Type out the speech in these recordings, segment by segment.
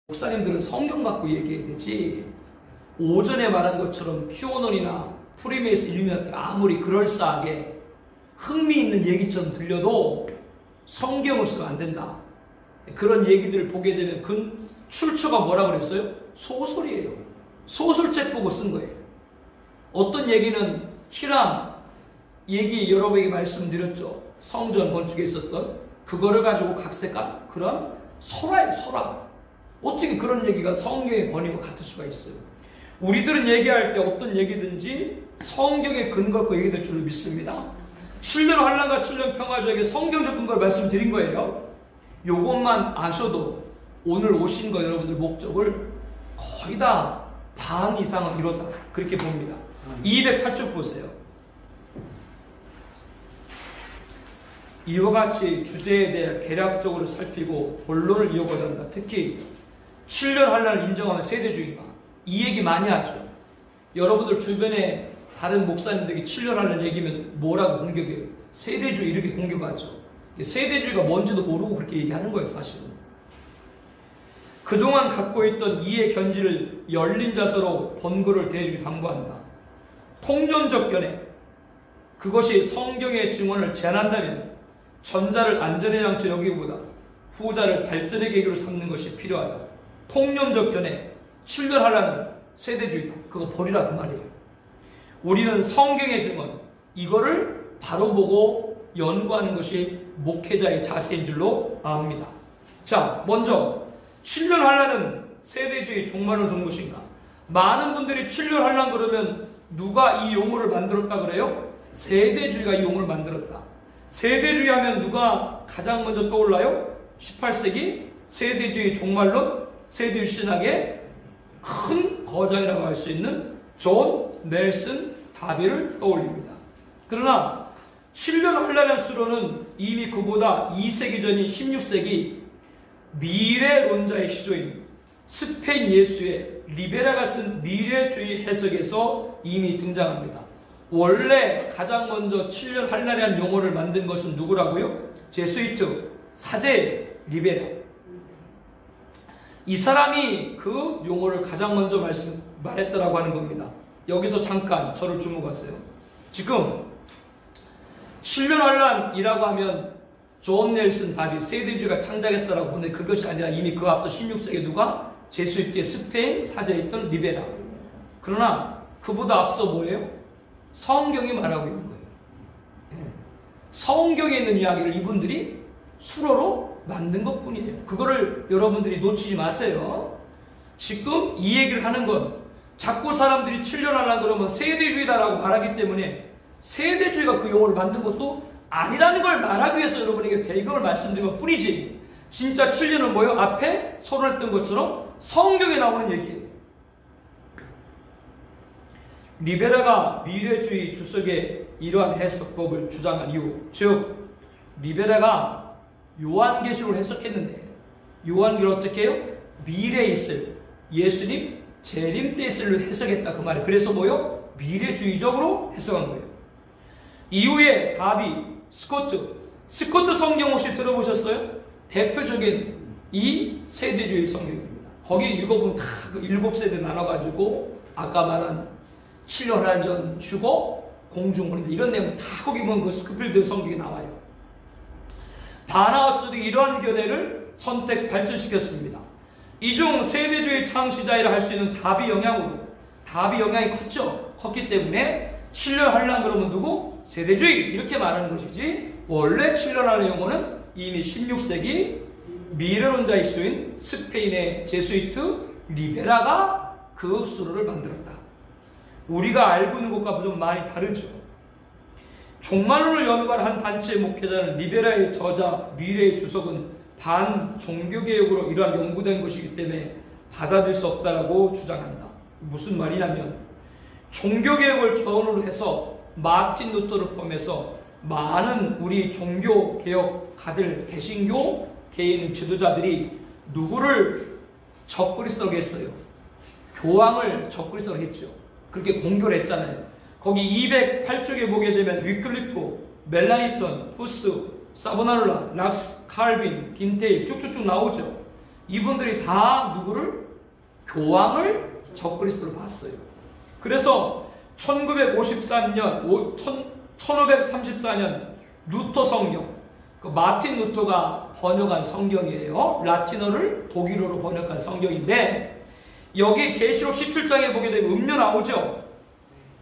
목사님들은 성경 갖고 얘기해야 되지. 오전에 말한 것처럼 QAnon이나 프리메이슨 일루미나티가 아무리 그럴싸하게 흥미있는 얘기처럼 들려도 성경 없으면 안 된다. 그런 얘기들을 보게 되면 그 출처가 뭐라 그랬어요? 소설이에요. 소설책 보고 쓴 거예요. 어떤 얘기는 히람 얘기 여러분에게 말씀드렸죠. 성전 건축에 있었던 그거를 가지고 각색한 그런 설화예요. 설화. 어떻게 그런 얘기가 성경의 권위와 같을 수가 있어요? 우리들은 얘기할 때 어떤 얘기든지 성경에 근거 없고 얘기될 줄로 믿습니다. 7년 환난과 7년 평화주에게 성경적 근거를 말씀드린 거예요. 요것만 아셔도 오늘 오신 거 여러분들 목적을 거의 다 반 이상은 이뤘다. 그렇게 봅니다. 208쪽 보세요. 이와 같이 주제에 대해 개략적으로 살피고 본론을 이어가야 한다. 특히 7년 환난을 인정하는 세대주의가 이 얘기 많이 하죠. 여러분들 주변에 다른 목사님들에게 7년 환난 얘기면 뭐라고 공격해요? 세대주의 이렇게 공격하죠. 세대주의가 뭔지도 모르고 그렇게 얘기하는 거예요. 사실은. 그동안 갖고 있던 이해 견지를 열린 자세로 본거를 대해주기 당부한다. 통념적 견해, 그것이 성경의 증언을 제한한다면 전자를 안전의 장치 여기기보다 후자를 발전의 계기로 삼는 것이 필요하다. 통념적 견해, 7년 환난은 세대주의다. 그거 버리라 그 말이에요. 우리는 성경의 증언, 이거를 바로 보고 연구하는 것이 목회자의 자세인 줄로 압니다. 자, 먼저 7년 환난은 세대주의 종말을 준 것인가? 많은 분들이 7년 환난 그러면 누가 이 용어를 만들었다 그래요? 세대주의가 이 용어를 만들었다. 세대주의 하면 누가 가장 먼저 떠올라요? 18세기 세대주의 종말론, 세대주의 신학의 큰 거장이라고 할 수 있는 존 넬슨 다비를 떠올립니다. 그러나 7년 환난의 수로는 이미 그보다 2세기 전인 16세기 미래론자의 시조인 스페인 예수의 리베라가 쓴 미래주의 해석에서 이미 등장합니다. 원래 가장 먼저 7년 환난이라는 용어를 만든 것은 누구라고요? 제수이트 사제 리베라. 이 사람이 그 용어를 가장 먼저 말했다라고 하는 겁니다. 여기서 잠깐 저를 주목하세요. 지금 7년 환난이라고 하면 존 넬슨 다비 세대주의가 창작했다라고 보는데 그것이 아니라 이미 그 앞서 16세기에 누가? 제수이트의 스페인 사제였던 리베라. 그러나 그보다 앞서 뭐예요? 성경이 말하고 있는 거예요. 성경에 있는 이야기를 이분들이 수로로 만든 것 뿐이에요. 그거를 여러분들이 놓치지 마세요. 지금 이 얘기를 하는 건 자꾸 사람들이 7년 환난 그러면 세대주의다라고 말하기 때문에 세대주의가 그 용어를 만든 것도 아니라는 걸 말하기 위해서 여러분에게 배경을 말씀드린 것 뿐이지, 진짜 7년은 뭐예요? 앞에 서론했던 것처럼 성경에 나오는 얘기예요. 리베라가 미래주의 주석의 이러한 해석법을 주장한 이유, 즉 리베라가 요한계시록을 해석했는데 요한계시록을 어떻게 해요? 미래에 있을 예수님 재림 때 있을 해석했다 그 말이에요. 그래서 뭐요? 미래주의적으로 해석한 거예요. 이후에 다비, 스코트 성경 혹시 들어보셨어요? 대표적인 이 세대주의 성경입니다. 거기 읽어보면 다 7세대 나눠가지고 아까 말한 7년 환난 주고 공중혼인 이런 내용 다 거기 보면 그 스코필드 성경이 나와요. 바나우스도 이러한 견해를 선택 발전시켰습니다. 이중 세대주의 창시자이라 할 수 있는 다비 영향으로, 다비 영향이 컸기 때문에 7년 환난 그러면 누구? 세대주의 이렇게 말하는 것이지, 원래 7년 환난의 용어는 이미 16세기 미래론자의 시조인 스페인의 제수이트 리베라가 그 수로를 만들었다. 우리가 알고 있는 것과 좀 많이 다르죠. 종말론을 연구한 한 단체의 목회자는 리베라의 저자 미래의 주석은 반종교개혁으로 이러한 연구된 것이기 때문에 받아들일 수 없다라고 주장한다. 무슨 말이냐면 종교개혁을 전후로 해서 마틴 루터를 포함해서 많은 우리 종교개혁가들, 개신교계에 있는 지도자들이 누구를 적그리스도라고 했어요? 교황을 적그리스도라고 했죠. 그렇게 공교를 했잖아요. 거기 208쪽에 보게 되면 위클리프, 멜라니턴, 후스, 사보나룰라, 락스, 칼빈, 딘테일 쭉쭉쭉 나오죠. 이분들이 다 누구를? 교황을 적그리스도로 봤어요. 그래서 1534년 루터 성경, 그 마틴 루터가 번역한 성경이에요. 라틴어를 독일어로 번역한 성경인데, 여기 계시록 17장에 보게 되면 음료 나오죠.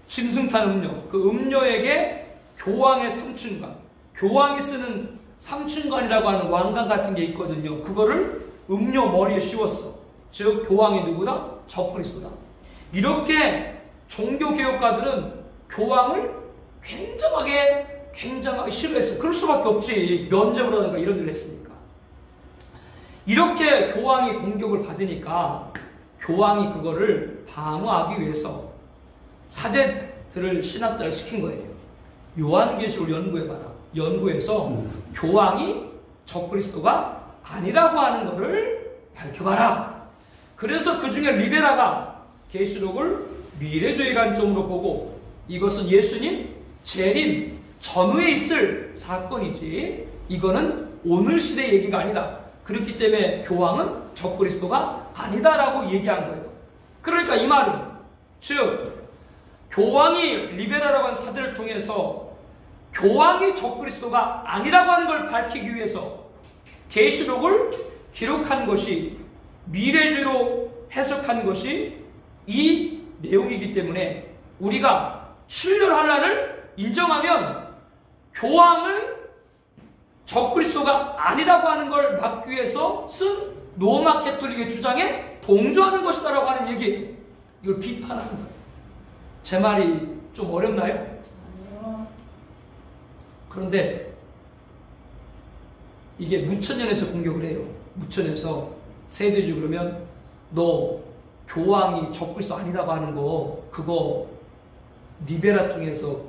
짐승탄 음료. 그 음료에게 교황의 삼춘관, 교황이 쓰는 삼춘관이라고 하는 왕관 같은 게 있거든요. 그거를 음료 머리에 씌웠어. 즉 교황이 누구다? 적그리스도다. 이렇게 종교개혁가들은 교황을 굉장하게 싫어했어요. 그럴 수밖에 없지. 면죄부를 하든가 이런 일을 했으니까. 이렇게 교황이 공격을 받으니까 교황이 그거를 방어하기 위해서 사제들을 신학자를 시킨 거예요. 요한계시록을 연구해봐라. 연구해서 교황이 적그리스도가 아니라고 하는 것을 밝혀봐라. 그래서 그 중에 리베라가 계시록을 미래주의 관점으로 보고, 이것은 예수님 재림 전후에 있을 사건이지 이거는 오늘 시대 얘기가 아니다. 그렇기 때문에 교황은 적그리스도가 아니다라고 얘기한 거예요. 그러니까 이 말은, 즉 교황이 리베라라고 하는 사제를 통해서 교황이 적그리스도가 아니라고 하는 걸 밝히기 위해서 계시록을 기록한 것이, 미래주의로 해석한 것이 이 내용이기 때문에 우리가 신료한란을 인정하면 교황을 적그리스도가 아니라고 하는 걸 막기 위해서 쓴 로마 캐톨릭의 주장에 동조하는 것이다라고 하는 얘기예요. 이걸 비판하는 거예요. 제 말이 좀 어렵나요? 그런데 이게 무천년에서 공격을 해요. 무천에서 세대주 그러면 너 교황이 적그리스도 아니다고 하는 거 그거 리베라 통해서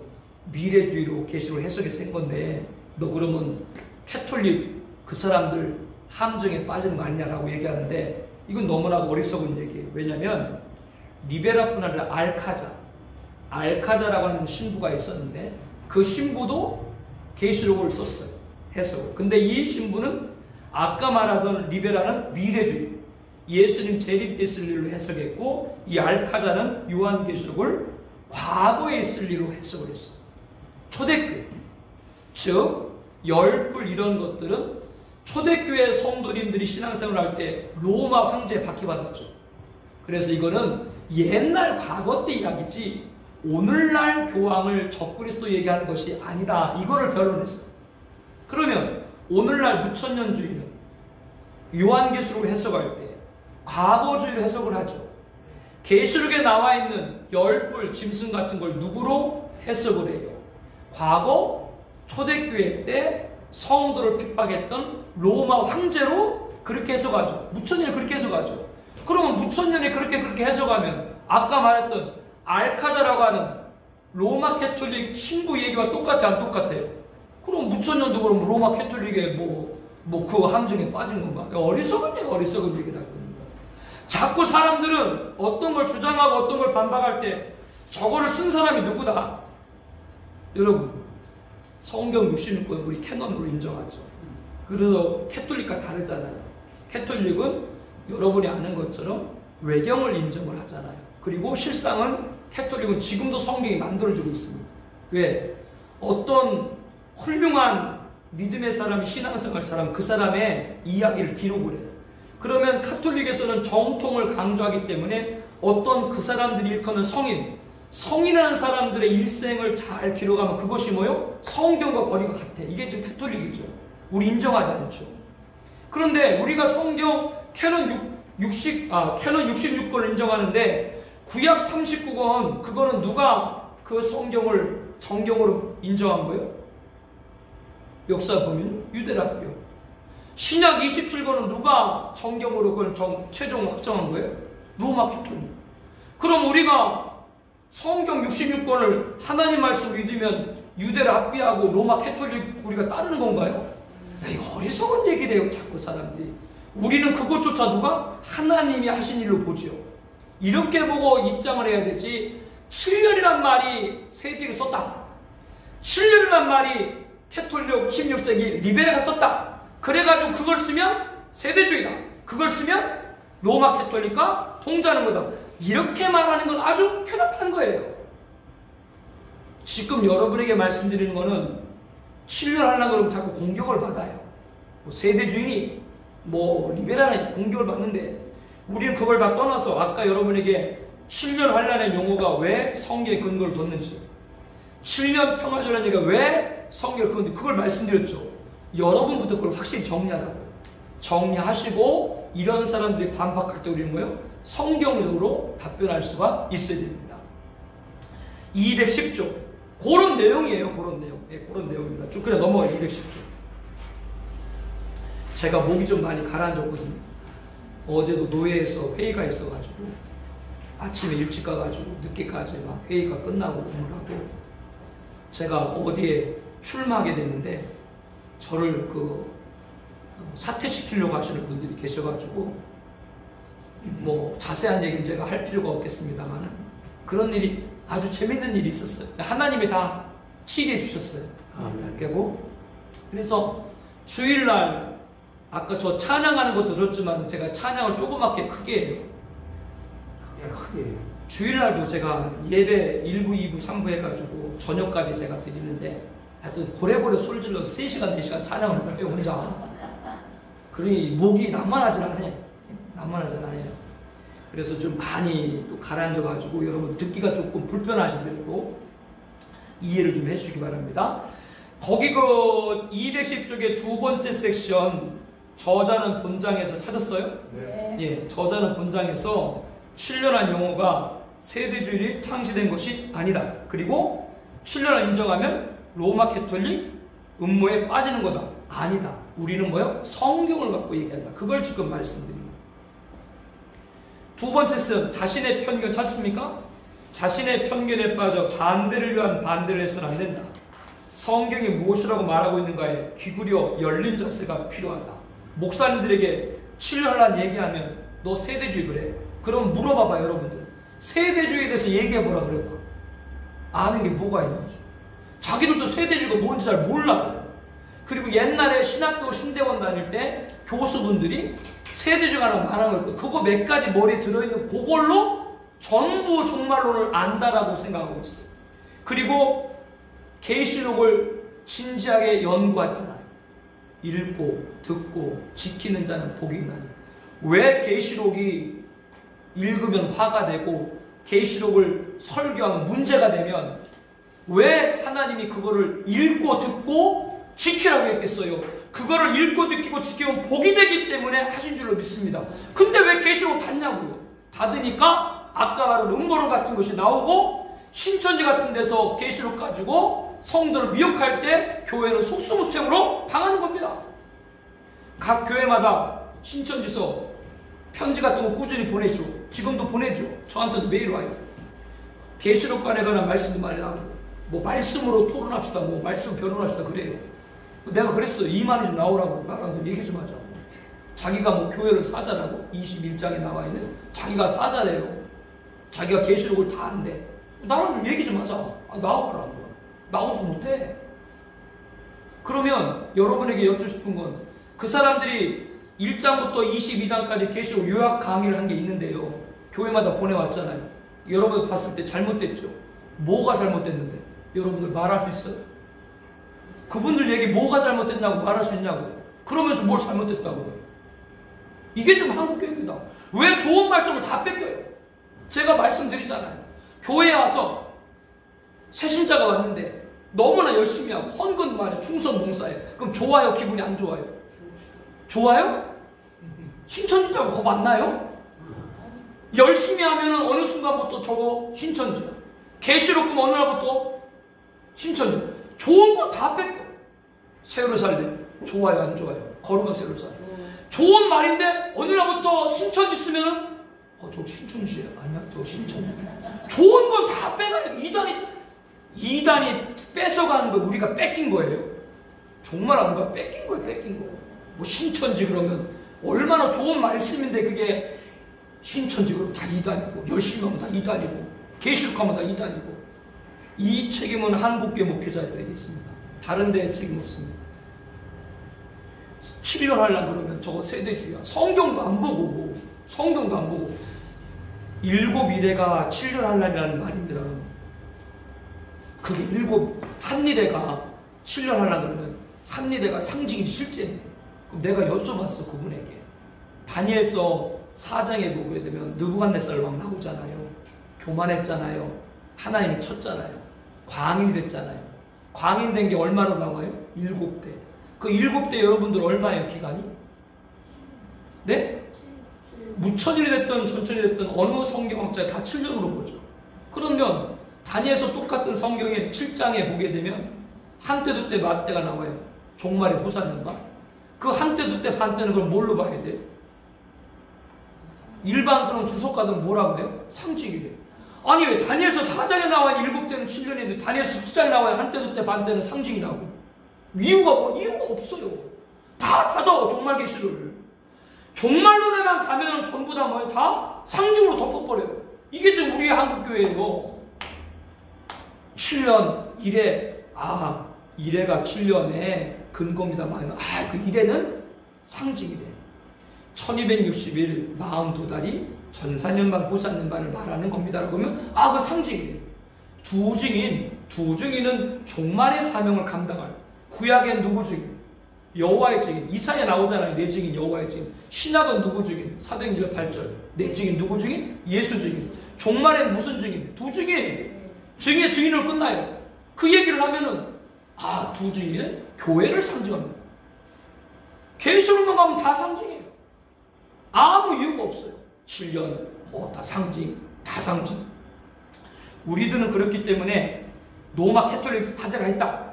미래주의로 계시록을 해석해서 한 건데 너 그러면 캐톨릭 그 사람들 함정에 빠지는 거 아니냐라고 얘기하는데, 이건 너무나도 어리석은 얘기예요. 왜냐하면 리베라뿐 아니라 알카자라고 하는 신부가 있었는데 그 신부도 계시록을 썼어요. 해석을. 근데 이 신부는 아까 말하던 리베라는 미래주의, 예수님 재림 때 있을 일로 해석했고, 이 알카자는 요한계시록을 과거에 있을 일로 해석을 했어요. 초대교회, 즉 열불 이런 것들은 초대교회 성도님들이 신앙생활을 할 때 로마 황제에 박해받았죠. 그래서 이거는 옛날 과거 때 이야기지 오늘날 교황을 적그리스도 얘기하는 것이 아니다. 이거를 변론했어요. 그러면 오늘날 무천년주의는 요한계시록을 해석할 때 과거주의로 해석을 하죠. 계시록에 나와 있는 열불, 짐승 같은 걸 누구로 해석을 해요? 과거 초대교회 때 성도를 핍박했던 로마 황제로 그렇게 해석하죠. 무천년에 그렇게 해석하죠. 그러면 무천년에 그렇게 해석하면 아까 말했던 알카자라고 하는 로마 캐톨릭 신부 얘기와 똑같아 안 똑같아요? 그럼 무천년도 그럼 로마 캐톨릭의 그 함정에 빠진 건가? 어리석은 얘기다. 자꾸 사람들은 어떤 걸 주장하고 어떤 걸 반박할 때 저거를 쓴 사람이 누구다? 여러분, 성경 66권 우리 캐논으로 인정하죠. 그래서 캐톨릭과 다르잖아요. 캐톨릭은 여러분이 아는 것처럼 외경을 인정을 하잖아요. 그리고 실상은 캐톨릭은 지금도 성경이 만들어주고 있습니다. 왜? 어떤 훌륭한 믿음의 사람이 신앙생활 사람, 그 사람의 이야기를 기록을 해요. 그러면 카톨릭에서는 정통을 강조하기 때문에 어떤 그 사람들이 일컫는 성인이라는 사람들의 일생을 잘 기록하면 그것이 뭐요? 성경과 거리가 같아. 이게 지금 캐톨릭이죠. 우리 인정하지 않죠. 그런데 우리가 성경 캐논 66권을 인정하는데 구약 39권 그거는 누가 그 성경을 정경으로 인정한 거예요? 역사 보면 유대학교. 신약 27권은 누가 정경으로 그걸 최종 확정한 거예요? 로마 캐톨릭. 그럼 우리가 성경 66권을 하나님 말씀 믿으면 유대를 합비하고 로마 캐톨릭 우리가 따르는 건가요? 이거 어리석은 얘기래요. 자꾸 사람들이. 우리는 그것조차 누가? 하나님이 하신 일로 보지요. 이렇게 보고 입장을 해야 되지. 7년이란 말이 세대에 썼다. 7년이란 말이 캐톨릭 16세기 리베라가 썼다. 그래가지고 그걸 쓰면 세대주의다. 그걸 쓰면 로마 캐톨릭과 동조하는 거다. 이렇게 말하는 건 아주 편협한 거예요. 지금 여러분에게 말씀드리는 거는 7년 하려고 그러면 자꾸 공격을 받아요. 뭐 세대주의니 뭐 리베랄한 공격을 받는데 우리는 그걸 다 떠나서 아까 여러분에게 7년 환란의 용어가 왜 성경에 근거를 뒀는지, 7년 평화주라는 얘기가 왜 성경에 근거를, 그걸 말씀드렸죠. 여러분부터 그걸 확실히 정리하라고요. 정리하시고 이런 사람들이 반박할 때 우리는 뭐예요? 성경적으로 답변할 수가 있어야 됩니다. 210조 그런 내용이에요. 그런 내용. 예, 그런 내용입니다. 쭉 그냥 넘어가요. 210조. 제가 목이 좀 많이 가라앉았거든요. 어제도 노예에서 회의가 있어가지고 아침에 일찍 가가지고 늦게까지 막 회의가 끝나고 오느라고 제가 어디에 출마하게 됐는데 저를 사퇴시키려고 하시는 분들이 계셔가지고 뭐 자세한 얘기는 제가 할 필요가 없겠습니다만 그런 일이 아주 재밌는 일이 있었어요. 하나님이 다 치게 해주셨어요. 깨고 그래서 주일날 아까 저 찬양하는 것도 들었지만 제가 찬양을 조그맣게 크게 해요. 주일날도 제가 예배 1부, 2부, 3부 해가지고 저녁까지 제가 드리는데 하여튼 고래고래 소리 질러서 3시간, 4시간 찬양을 해요, 혼자. 그러니 목이 남만하진 않아요. 남만하진 않아요. 그래서 좀 많이 또 가라앉아가지고 여러분 듣기가 조금 불편하시더라도 이해를 좀 해주시기 바랍니다. 거기 210쪽의 두 번째 섹션 저자는 본장에서 찾았어요? 네. 예, 저자는 본장에서 7년한 용어가 세대주일이 창시된 것이 아니다. 그리고 7년을 인정하면 로마 캐톨릭 음모에 빠지는 거다. 아니다. 우리는 뭐요? 성경을 갖고 얘기한다. 그걸 지금 말씀드립니다. 두 번째 선 자신의 편견 찾습니까? 자신의 편견에 빠져 반대를 위한 반대를 해서는 안 된다. 성경이 무엇이라고 말하고 있는가에 귀구려 열린 자세가 필요하다. 목사님들에게 7년란 얘기하면 너 세대주의 그래? 그럼 물어봐봐 여러분들. 세대주의에 대해서 얘기해보라 그래봐. 아는 게 뭐가 있는지. 자기들도 세대주의가 뭔지 잘 몰라. 그리고 옛날에 신학교 신대원 다닐 때 교수분들이 세대주의가 하나 말한 걸 그거 몇 가지 머리에 들어있는 그걸로 전부 종말론을 안다라고 생각하고 있어요. 그리고 계시록을 진지하게 연구하잖아요. 읽고 듣고 지키는 자는 복이 있나니. 왜 계시록이 읽으면 화가 되고 계시록을 설교하면 문제가 되면 왜 하나님이 그거를 읽고 듣고 지키라고 했겠어요? 그거를 읽고 듣고 지키면 복이 되기 때문에 하신 줄로 믿습니다. 근데 왜 계시록 닫냐고요? 닫으니까 아까 말한 음모론 같은 것이 나오고 신천지 같은 데서 계시록 가지고 성도를 미혹할 때 교회는 속수무책으로 당하는 겁니다. 각 교회마다 신천지서 편지 같은 거 꾸준히 보내죠. 지금도 보내죠. 저한테도 매일 와요. 계시록관에 관한 말씀도 많이 나오고 뭐 말씀으로 토론합시다. 뭐 말씀 변론합시다. 그래요. 내가 그랬어요. 2만 원 좀 나오라고 나랑 얘기 좀 하자고. 자기가 뭐 교회를 사자라고 21장에 나와 있는 자기가 사자래요. 자기가 계시록을 다 안대. 나랑 좀 얘기 좀 하자. 나와봐라. 나와서 못해. 그러면 여러분에게 여쭙고 싶은 건 그 사람들이 1장부터 22장까지 계시록 요약 강의를 한 게 있는데요. 교회마다 보내왔잖아요. 여러분 봤을 때 잘못됐죠? 뭐가 잘못됐는데? 여러분들 말할 수 있어요? 그분들 얘기 뭐가 잘못됐냐고 말할 수 있냐고요? 그러면서 뭘 잘못됐다고요? 이게 지금 한국교회입니다. 왜 좋은 말씀을 다 뺏겨요? 제가 말씀드리잖아요. 교회에 와서 새신자가 왔는데 너무나 열심히 하고 헌금 말해 충성 봉사해. 그럼 좋아요? 기분이 안 좋아요? 좋아요? 신천지자고 그거 맞나요? 열심히 하면 어느 순간부터 저거 신천지야. 계시록 보면 어느 날부터 신천지. 좋은 거 다 뺏겨. 새로 살래. 좋아요 안 좋아요? 거룩한 새로 살래. 좋은 말인데 어느 날부터 신천지 쓰면은 저 신천지야. 아니야 저 신천지. 좋은 건 다 빼가요. 이단이 뺏어가는 거 우리가 뺏긴 거예요. 정말 안 가. 뺏긴 거예요. 뺏긴 거. 뭐 신천지 그러면 얼마나 좋은 말씀인데 그게 신천지 그러면 다 이단이고 열심히 하면 다 이단이고 계시록 하면 다 이단이고. 이 책임은 한국교회 목회자들에게 있습니다. 다른 데 책임 없습니다. 7년 하려고 그러면 저거 세대주의야. 성경도 안 보고 7이래가 7년 하려는 말입니다. 그게 한 이래가 7년 하려고 그러면 한 이래가 상징이 실제네. 내가 여쭤봤어, 그분에게. 다니엘서 4장에 보게 되면 느부갓네살 왕 나오잖아요. 교만했잖아요. 하나님 쳤잖아요. 광인이 됐잖아요. 광인 된 게 얼마로 나와요? 7대. 그 7대 여러분들 얼마예요, 기간이? 네? 무천일이 됐든 전천일이 됐든 어느 성경학자에 다 7년으로 보죠. 그러면 다니엘서 똑같은 성경의 7장에 보게 되면 한때 두때 만때가 나와요. 종말의 후사년가? 그 한때 두때 반때는 그럼 뭘로 봐야 돼요? 일반 그런 주석가들은 뭐라고 해요? 상징이래요. 아니 왜 다니엘서 4장에 나와 7대는 7년인데 다니엘서 10장에 나와 한때 두때 반때는 상징이라고? 이유가 뭐? 이유가 없어요. 다 닫아, 종말 계시를. 종말론에만 가면 전부 다 뭐예요? 다 상징으로 덮어버려요. 이게 지금 우리의 한국교회예요. 7년 이래, 이래가 7년의 근거입니다. 그 이래는 상징이래. 1260일 42달이 전사년반 후사년반을 말하는 겁니다. 그러면 그 상징이래. 두 증인은 종말의 사명을 감당할. 구약엔 누구 증인? 여호와의 증인. 이사야 나오잖아요. 내 증인 여호와의 증인. 신약은 누구 증인? 사도행전 8절. 내 증인 누구 증인? 예수 증인. 종말엔 무슨 증인? 두 증인. 증인으로 끝나요. 그 얘기를 하면은 두 증인은 교회를 상징합니다. 계시록만 가면 다 상징이에요. 아무 이유가 없어요. 7년 다 상징. 우리들은 그렇기 때문에 로마 캐톨릭 사제가 있다,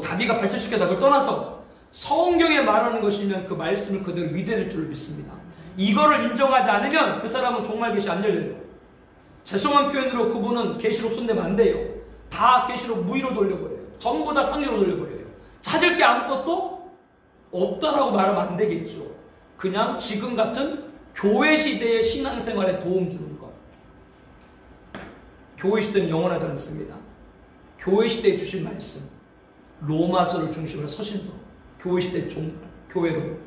다비가 발전시켰다, 그걸 떠나서 성경에 말하는 것이면 그 말씀을 그대로 믿어야 될 줄 믿습니다. 이거를 인정하지 않으면 그 사람은 종말 계시 안 열려요. 죄송한 표현으로 그분은 계시록 손대면 안 돼요. 다 계시록 무의로 돌려버려요. 전부 다 상류로 돌려버려요. 찾을 게 아무것도 없다라고 말하면 안 되겠죠. 그냥 지금 같은 교회 시대의 신앙생활에 도움 주는 것. 교회 시대는 영원하지 않습니다. 교회 시대에 주신 말씀, 로마서를 중심으로 서신서, 교회 시대 교회론.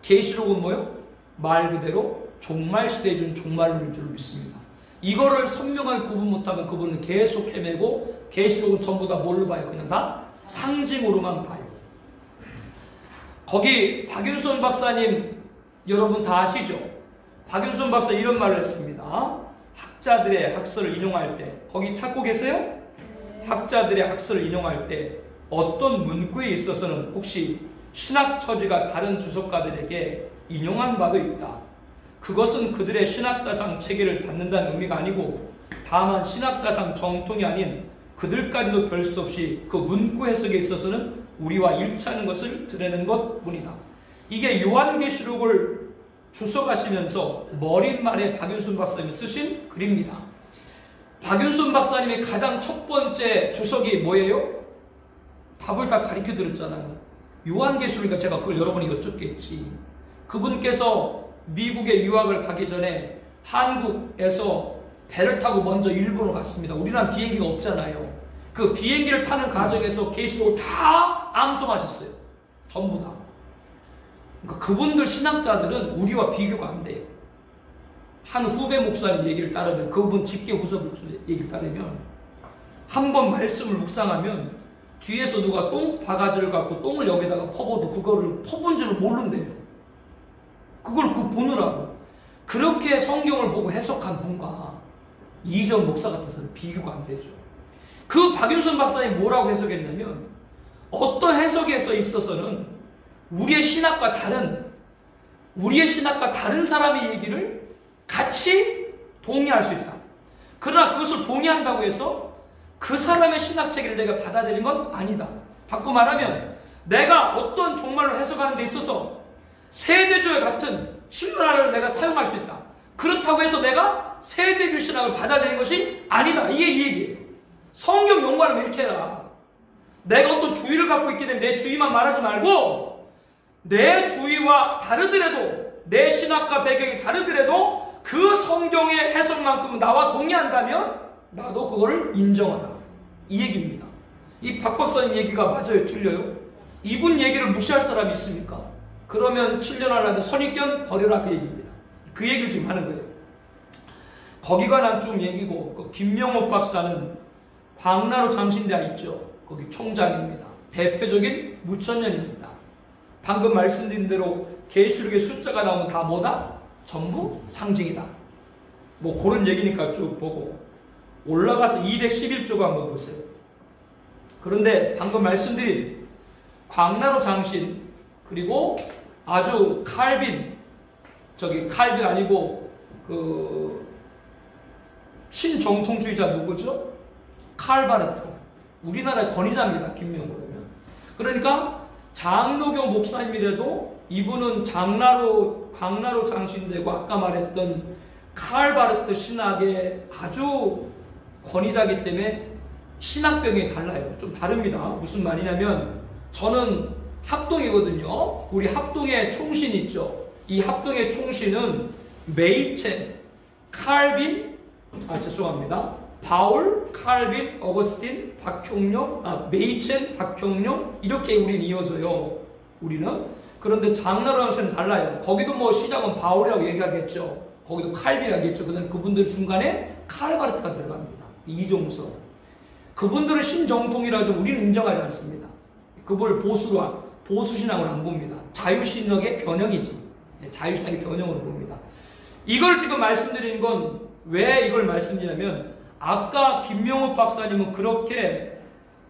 계시록은 뭐요? 말 그대로 종말 시대에 준 종말론인 줄 믿습니다. 이거를 선명하게 구분 못하면 그분은 계속 헤매고, 계시록은 전부 다 뭘로 봐요? 그냥 다 상징으로만 봐요. 거기 박윤선 박사님 여러분 다 아시죠? 박윤선 박사 이런 말을 했습니다. 학자들의 학설을 인용할 때, 거기 찾고 계세요? 학자들의 학설을 인용할 때 어떤 문구에 있어서는 혹시 신학 처지가 다른 주석가들에게 인용한 바도 있다. 그것은 그들의 신학사상 체계를 닫는다는 의미가 아니고 다만 신학사상 정통이 아닌 그들까지도 별 수 없이 그 문구 해석에 있어서는 우리와 일치하는 것을 드러내는 것뿐이다. 이게 요한계시록을 주석하시면서 머릿말에 박윤순 박사님이 쓰신 글입니다. 박윤순 박사님의 가장 첫 번째 주석이 뭐예요? 답을 다 가르쳐 드렸잖아요. 요한계시록이니까 제가 그걸 여러분이 여쭙겠지. 그분께서 미국에 유학을 가기 전에 한국에서 배를 타고 먼저 일본으로 갔습니다. 우리나라 비행기가 없잖아요. 그 비행기를 타는 과정에서 계시록을 다 암송하셨어요. 전부 다. 그러니까 그분들 신학자들은 우리와 비교가 안 돼요. 한 후배 목사님 얘기를 따르면, 그분 직계 후배 목사님 얘기를 따르면, 한 번 말씀을 묵상하면 뒤에서 누가 바가지를 갖고 똥을 여기다가 퍼봐도 그거를 퍼본 줄을 모른대요. 그걸 보느라고. 그렇게 성경을 보고 해석한 분과 이전 목사 같은 사람은 비교가 안 되죠. 그 박윤선 박사님 뭐라고 해석했냐면, 어떤 해석에 있어서는 우리의 신학과 다른 사람의 얘기를 같이 동의할 수 있다. 그러나 그것을 동의한다고 해서 그 사람의 신학 체계를 내가 받아들이는 건 아니다. 바꿔 말하면 내가 어떤 종말로 해석하는 데 있어서 세대주의 같은 신론을 내가 사용할 수 있다. 그렇다고 해서 내가 세대주 신학을 받아들이는 것이 아니다. 이게 이 얘기예요. 성경 용말을 이렇게 해라. 내가 어떤 주의를 갖고 있기 때문에 내 주의만 말하지 말고, 내 주의와 다르더라도, 내 신학과 배경이 다르더라도 그 성경의 해석만큼은 나와 동의한다면 나도 그거를 인정하라. 이 얘기입니다. 이 박 박사님 얘기가 맞아요? 틀려요? 이분 얘기를 무시할 사람이 있습니까? 그러면 7년 하려는데 선입견 버려라 그 얘기입니다. 그 얘기를 지금 하는 거예요. 거기가 난 좀 얘기고, 그 김명옥 박사는 광나루 장신대가 있죠. 거기 총장입니다. 대표적인 무천년입니다. 방금 말씀드린 대로 계시록의 숫자가 나오면 다 뭐다? 전부 상징이다. 뭐 그런 얘기니까 쭉 보고 올라가서 211쪽 한번 보세요. 그런데 방금 말씀드린 광나루 장신 그리고 아주 칼빈, 저기 칼빈 아니고 그 신정통주의자 누구죠? 칼바르트. 우리나라의 권위자입니다. 김명호라면. 그러니까 장로교 목사님이라도 이분은 광나루 장신되고 아까 말했던 칼바르트 신학의 아주 권위자이기 때문에 신학병이 달라요. 좀 다릅니다. 무슨 말이냐면 저는 합동이거든요. 우리 합동의 총신 있죠. 이 합동의 총신은 메이첸, 칼빈, 죄송합니다. 바울, 칼빈, 어거스틴, 박형룡, 메이첸, 박형룡 이렇게 우리는 이어져요. 우리는. 그런데 장나루 장신은 달라요. 거기도 뭐 시작은 바울이라고 얘기하겠죠. 거기도 칼빈이라겠죠. 그다음 그분들 중간에 칼바르트가 들어갑니다. 이종서. 그분들은 신정통이라 좀 우리는 인정하지 않습니다. 그걸 보수신앙으로 안 봅니다. 자유신학의 변형이지. 자유신학의 변형으로 봅니다. 이걸 지금 말씀드리는 건 왜 이걸 말씀드리냐면 아까 김명옥 박사님은 그렇게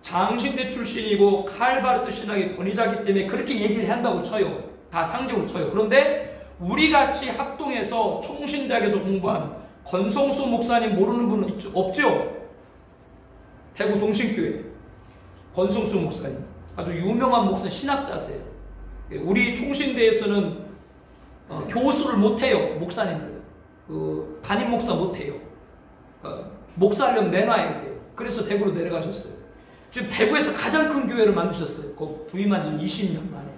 장신대 출신이고 칼바르트 신학의 권위자이기 때문에 그렇게 얘기를 한다고 쳐요. 다 상징으로 쳐요. 그런데 우리같이 합동해서 총신대학에서 공부한 권성수 목사님 모르는 분은 있죠? 없죠? 대구 동신교회 권성수 목사님 아주 유명한 목사 신학자세요. 우리 총신대에서는 교수를 못해요. 목사님들은 담임 목사 못해요. 목사하려면 내놔야 돼요. 그래서 대구로 내려가셨어요. 지금 대구에서 가장 큰 교회를 만드셨어요. 부임한 지 20년 만에.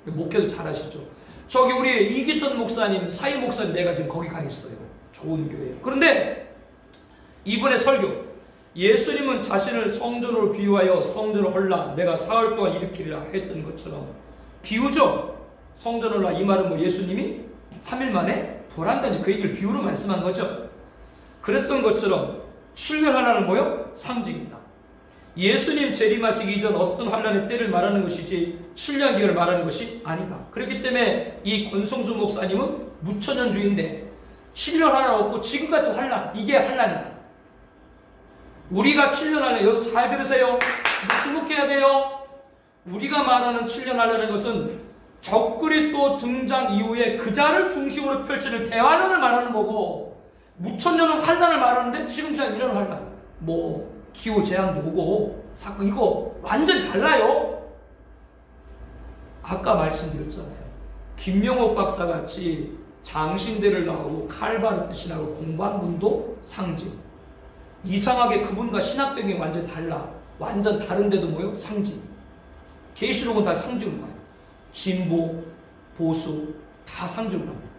목회도 잘하시죠. 저기 우리 이기천 목사님, 사이 목사님 내가 지금 거기 가 있어요. 좋은 교회예요. 그런데 이번에 설교 예수님은 자신을 성전으로 비유하여 성전을 헐라 내가 사흘 동안 일으키리라 했던 것처럼 비유죠. 성전을 헐라 이 말은 뭐 예수님이 3일 만에 부활한다는 그 얘기를 비유로 말씀한 거죠. 그랬던 것처럼 7년 환란은 뭐요? 상징이다. 예수님 재림하시기 이전 어떤 환란의 때를 말하는 것이지 7년 기간을 말하는 것이 아니다. 그렇기 때문에 이 권성수 목사님은 무천년주의인데 7년 환란 없고 지금 같은 환란, 이게 환란이다. 우리가 7년 환란, 여기서 잘 들으세요. 주목해야 돼요. 우리가 말하는 7년 환란의 것은 적그리스도 등장 이후에 그자를 중심으로 펼치는 대환란을 말하는 거고 무천년은 환란을 말하는데 지금 그냥 이런 환란 뭐 기후 재앙도 오고 사건 이거 완전히 달라요. 아까 말씀드렸잖아요. 김명옥 박사같이 장신대를 나오고 칼바르트 신학을 공부한 분도 상징. 이상하게 그분과 신학 배경이 완전히 달라. 완전 다른데도 뭐요? 상징. 계시록은 다 상징으로 가요. 진보, 보수 다 상징으로 갑니다.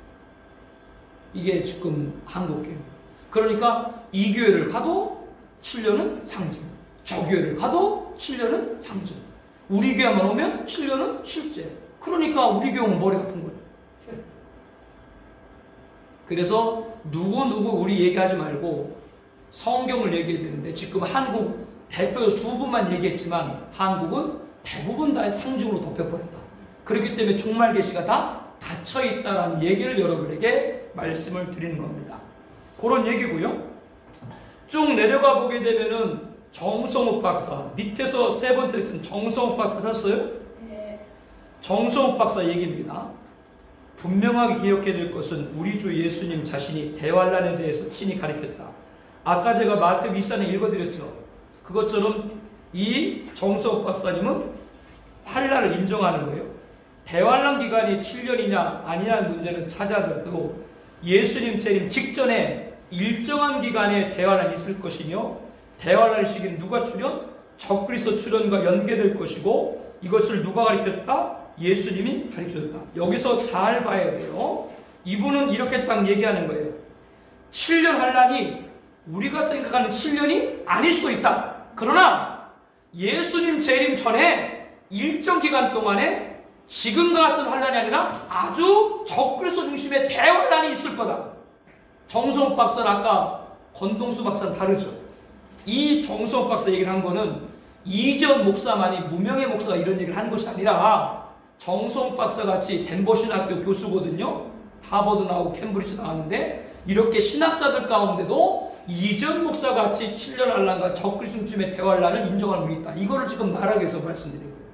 이게 지금 한국교회. 그러니까 이 교회를 가도 7년은 상징. 저 교회를 가도 7년은 상징. 우리 교회만 오면 7년은 실제. 그러니까 우리 교회 오면 머리 아픈 거예요. 그래서 누구 우리 얘기하지 말고 성경을 얘기해야 되는데 지금 한국 대표 두 분만 얘기했지만 한국은 대부분 다 상징으로 덮여버렸다. 그렇기 때문에 종말 계시가 다 닫혀있다라는 얘기를 여러분에게 말씀을 드리는 겁니다. 그런 얘기고요. 쭉 내려가 보게 되면은 정성욱 박사 밑에서 세 번째 쓴 정성욱 박사 찾았어요? 네. 정성욱 박사 얘기입니다. 분명하게 기억해야 될 것은 우리 주 예수님 자신이 대환란에 대해서 친히 가르쳤다. 아까 제가 마태복음 24장 읽어드렸죠. 그것처럼 이 정성욱 박사님은 환란을 인정하는 거예요. 대환란 기간이 7년이냐 아니냐는 문제는 찾아들어도 예수님 재림 직전에 일정한 기간에 대환란이 있을 것이며 대환란 시기는 누가 출현? 적그리스도 출현과 연계될 것이고 이것을 누가 가르쳤다? 예수님이 가르쳐줬다. 여기서 잘 봐야 돼요. 이분은 이렇게 딱 얘기하는 거예요. 7년 환란이 우리가 생각하는 7년이 아닐 수도 있다. 그러나 예수님 재림 전에 일정 기간 동안에 지금과 같은 환란이 아니라 아주 적그리스도 중심의 대환란이 있을 거다. 정성욱 박사는 아까 권동수 박사는 다르죠. 이 정성욱 박사 얘기를 한 거는 이재원 목사만이 무명의 목사가 이런 얘기를 하는 것이 아니라 정성욱 박사 같이 덴버 신학교 교수거든요. 하버드 나오고 캠브리지 나왔는데 이렇게 신학자들 가운데도 이재원 목사 같이 7년 환란과 적그리스도 중심의 대환란을 인정하는 분이 있다. 이거를 지금 말하기 위해서 말씀드리는 거예요.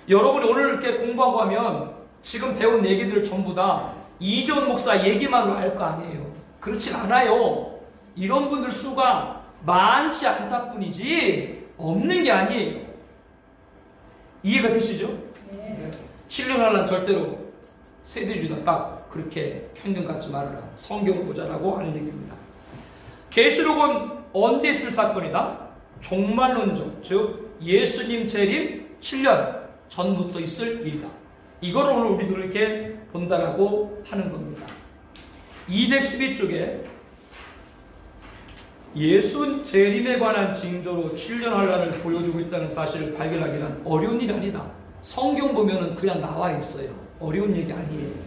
여러분이 오늘 이렇게 공부하고 하면 지금 배운 얘기들 전부 다 이재원 목사 얘기만으로 알 거 아니에요. 그렇지 않아요. 이런 분들 수가 많지 않다 뿐이지 없는 게 아니에요. 이해가 되시죠? 네. 7년 환란 절대로 세대주의다 딱 그렇게 편견 갖지 말아라. 성경을 보자라고 하는 얘기입니다. 계시록은 언제 있을 사건이다? 종말론적, 즉 예수님 재림 7년 전부터 있을 일이다. 이걸 오늘 우리들 이렇게 본다라고 하는 겁니다. 212쪽에 예수 재림에 관한 징조로 7년 환란을 보여주고 있다는 사실을 발견하기는 어려운 일이 아니다. 성경 보면은 그냥 나와 있어요. 어려운 얘기 아니에요.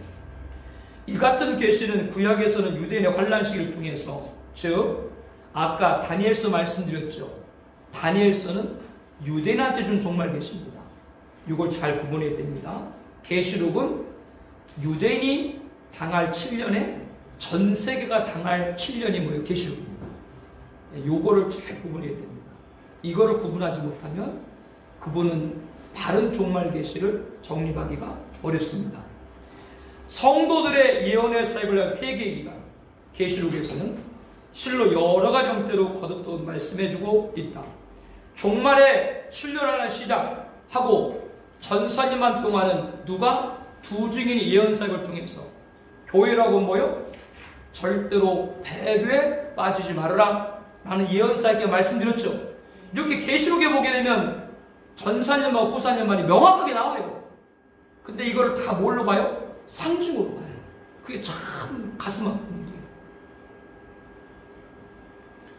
이 같은 계시는 구약에서는 유대인의 환란 시기를 통해서, 즉 아까 다니엘서 말씀드렸죠. 다니엘서는 유대인한테 준 종말 계시입니다. 이걸 잘 구분해야 됩니다. 계시록은 유대인이 당할 7년에 전 세계가 당할 7년이 뭐예요? 계시록입니다. 요거를 잘 구분해야 됩니다. 이거를 구분하지 못하면 그분은 바른 종말 계시를 정립하기가 어렵습니다. 성도들의 예언의 사역을 위한 회개 기간, 계시록에서는 실로 여러 가지 형태로 거듭도 말씀해주고 있다. 종말의 7년 환란 시작하고 전사님만 동안은 누가? 두 증인이 예언 사역을 통해서 교회라고 뭐요? 절대로 배교에 빠지지 말아라 라는 예언 사역에 말씀드렸죠. 이렇게 계시록에 보게 되면 전사님과 후사님만이 명확하게 나와요. 근데 이걸 다 뭘로 봐요? 상징으로 봐요. 그게 참 가슴 아픈 일이에요.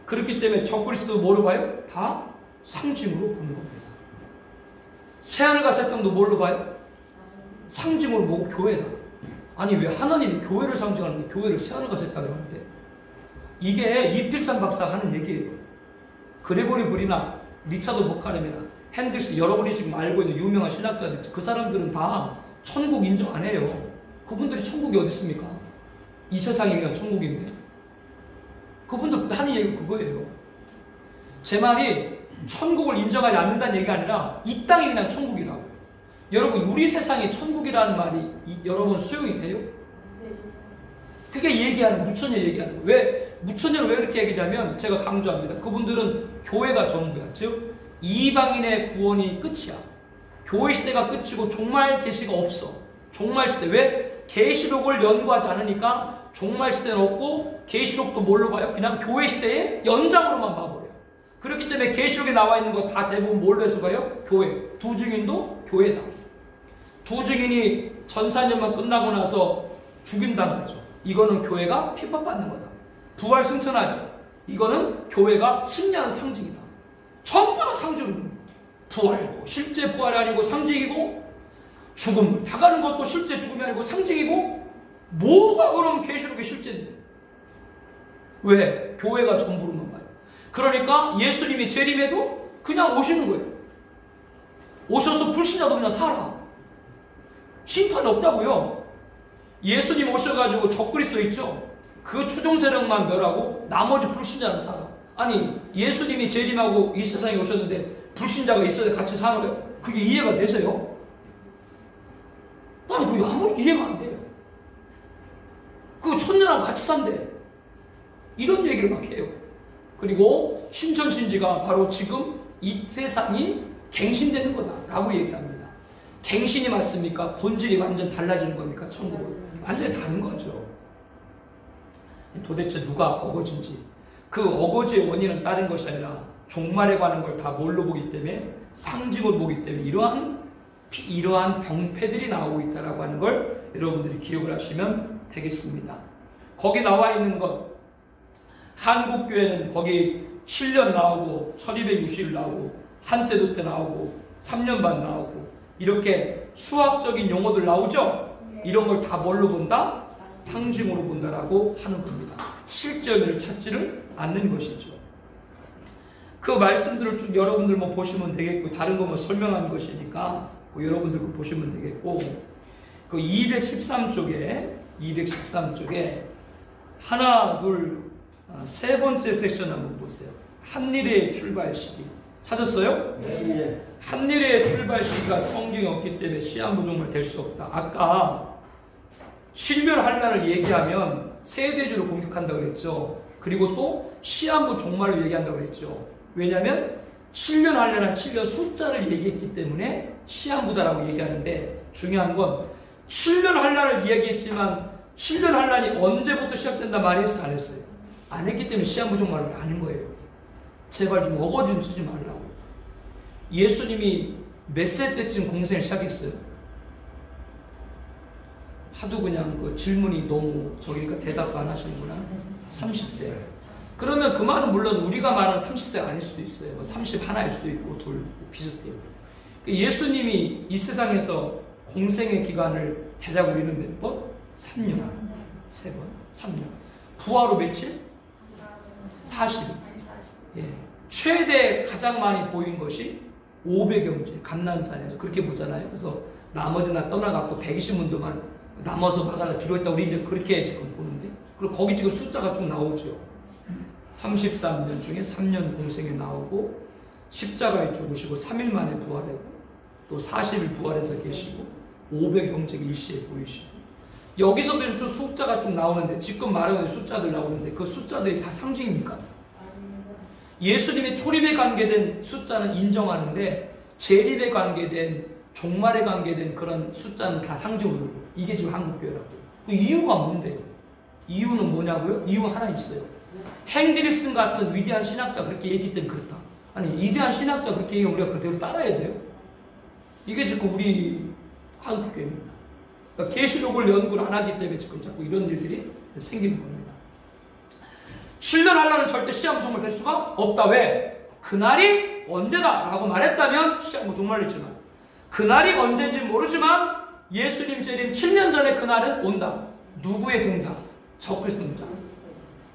그렇기 때문에 적그리스도 뭐로 봐요? 다 상징으로 보는 겁니다. 새하늘과 새 땅도 뭘로 봐요? 상징으로 보고 교회다. 아니 왜 하나님이 교회를 상징하는 게 교회를 새하늘과 새 땅이라고 하는데, 이게 이필찬 박사가 하는 얘기예요. 그레고리 브리나 리차드 보카렘이나 핸들스, 여러분이 지금 알고 있는 유명한 신학자들, 그 사람들은 다 천국 인정 안 해요. 그분들이 천국이 어디 있습니까? 이 세상이 그냥 천국인데. 그분들 하는 얘기가 그거예요. 제 말이 천국을 인정하지 않는다는 얘기가 아니라 이 땅이 그냥 천국이라고. 여러분, 우리 세상이 천국이라는 말이 여러분 수용이 돼요? 그게 얘기하는, 무천년 얘기하는 거예요. 왜 무천년을 왜 이렇게 얘기하냐면 제가 강조합니다. 그분들은 교회가 전부야. 즉 이방인의 구원이 끝이야. 교회 시대가 끝이고 종말 계시가 없어. 종말 시대. 왜? 계시록을 연구하지 않으니까 종말 시대는 없고 계시록도 뭘로 봐요? 그냥 교회 시대의 연장으로만 봐버려요. 그렇기 때문에 계시록에 나와 있는 거 다 대부분 뭘로 해서 봐요? 교회. 두 증인도 교회다. 두 증인이 전사년만 끝나고 나서 죽임당하죠. 이거는 교회가 핍박받는 거다. 부활 승천하죠. 이거는 교회가 승리하는 상징이다. 전부 다 상징입니다. 부활도 실제 부활이 아니고 상징이고, 죽음을 다가는 것도 실제 죽음이 아니고 상징이고, 뭐가 그럼 계시록의 실제인데? 왜? 교회가 전부로만 봐요. 그러니까 예수님이 재림해도 그냥 오시는 거예요. 오셔서 불신자도 그냥 살아. 심판이 없다고요. 예수님 오셔가지고 적그리스도 있죠. 그 추종 세력만 멸하고 나머지 불신자는 살아. 아니 예수님이 재림하고 이 세상에 오셨는데 불신자가 있어야 같이 사는 거예요? 그게 이해가 되세요? 아니 그게 아무리 이해가 안 돼요. 그 천년하고 같이 산대. 이런 얘기를 막 해요. 그리고 신천신지가 바로 지금 이 세상이 갱신되는 거다라고 얘기합니다. 갱신이 맞습니까? 본질이 완전 달라지는 겁니까? 천국은 완전히 다른 거죠. 도대체 누가 어거지인지, 그 어거지의 원인은 다른 것이 아니라 종말에 관한 걸 다 뭘로 보기 때문에, 상징으로 보기 때문에 이러한 병폐들이 나오고 있다라고 하는 걸 여러분들이 기억을 하시면 되겠습니다. 거기 나와 있는 것, 한국교회는 거기 7년 나오고 1260일 나오고 한때 두때 나오고 3년 반 나오고 이렇게 수학적인 용어들 나오죠? 이런 걸 다 뭘로 본다? 상징으로 본다라고 하는 겁니다. 실제 의미를 찾지를 않는 것이죠. 그 말씀들을 쭉 여러분들 뭐 보시면 되겠고, 다른 거 뭐 설명한 것이니까 여러분들 보시면 되겠고, 그 213쪽에 하나, 둘, 세 번째 섹션 한번 보세요. 한일의 출발 시기. 찾았어요? 네. 한일의 출발 시기가 성경에 없기 때문에 시한부 종말 될 수 없다. 아까 7년 한란을 얘기하면 세대주를 공격한다고 그랬죠. 그리고 또 시한부 종말을 얘기한다고 그랬죠. 왜냐하면 7년 한란은 7년 숫자를 얘기했기 때문에 시한부다라고 얘기하는데, 중요한 건 7년 한란을 이야기했지만 7년 한란이 언제부터 시작된다 말했어요? 안 했어요? 안 했기 때문에 시한부 종말을 아는 거예요. 제발 좀 어거지 좀 쓰지 말라고. 예수님이 몇 세 때쯤 공생을 시작했어요? 하도 그냥 그 질문이 너무 적으니까 대답 안 하시는구나. 30세. 그러면 그 말은 물론 우리가 말하는 30세가 아닐 수도 있어요. 뭐 31일 수도 있고 둘 비슷해요. 예수님이 이 세상에서 공생의 기간을 대략 우리는 몇 번? 3년. 3번? 3년. 부하로 며칠? 40일. 예. 최대 가장 많이 보인 것이 500형제 감난산에서 그렇게 보잖아요. 그래서 나머지 나 떠나갖고 120문도만 남아서 막아라 필요했다. 우리 이제 그렇게 지금 보는데, 그리고 거기 지금 숫자가 쭉 나오죠. 33년 중에 3년 공생에 나오고, 십자가에 죽으시고 3일 만에 부활하고, 또 40일 부활해서 계시고, 500형제가 일시에 보이시고, 여기서도 좀 숫자가 쭉 나오는데, 지금 말하는 숫자들 나오는데 그 숫자들이 다 상징입니까? 예수님의 초림에 관계된 숫자는 인정하는데, 재림에 관계된, 종말에 관계된 그런 숫자는 다 상징으로 보고, 이게 지금 한국교회라고. 그 이유가 뭔데요? 이유는 뭐냐고요? 이유 하나 있어요. 행드리슨 같은 위대한 신학자 그렇게 얘기했기 때문에 그렇다. 아니, 위대한 신학자 그렇게 얘기하면 우리가 그대로 따라야 돼요? 이게 지금 우리 한국교회입니다. 그러니까 계시록을 연구를 안 하기 때문에 지금 자꾸 이런 일들이 생기는 겁니다. 7년 한란은 절대 시한부 종말 될 수가 없다. 왜? 그날이 언제다 라고 말했다면 시한부 종말이지만, 그날이 언제인지 모르지만 예수님 재림 7년 전에 그날은 온다. 누구의 등장? 적그리스도 등장.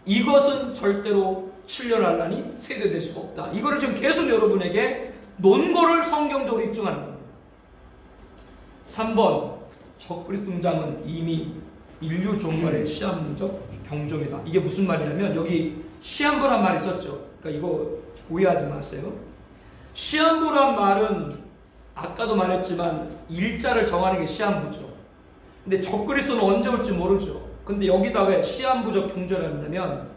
이것은 절대로 7년 한란이 세대될 수가 없다. 이거를 지금 계속 여러분에게 논거를 성경적으로 입증하는 겁니다. 3번, 적그리스도 등장은 이미 인류 종말의 시한부적 경종이다. 이게 무슨 말이냐면, 여기 시한부란 말이 있었죠. 그러니까 이거 오해하지 마세요. 시한부란 말은 아까도 말했지만 일자를 정하는 게 시한부죠. 근데 적그리스도는 언제 올지 모르죠. 근데 여기다 왜 시한부적 경종을 한다면,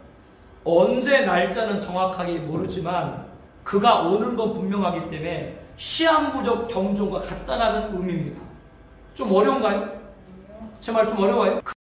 언제 날짜는 정확하게 모르지만 그가 오는 건 분명하기 때문에 시한부적 경종과 같다라는 의미입니다. 좀 어려운가요? 제 말 좀 어려워요?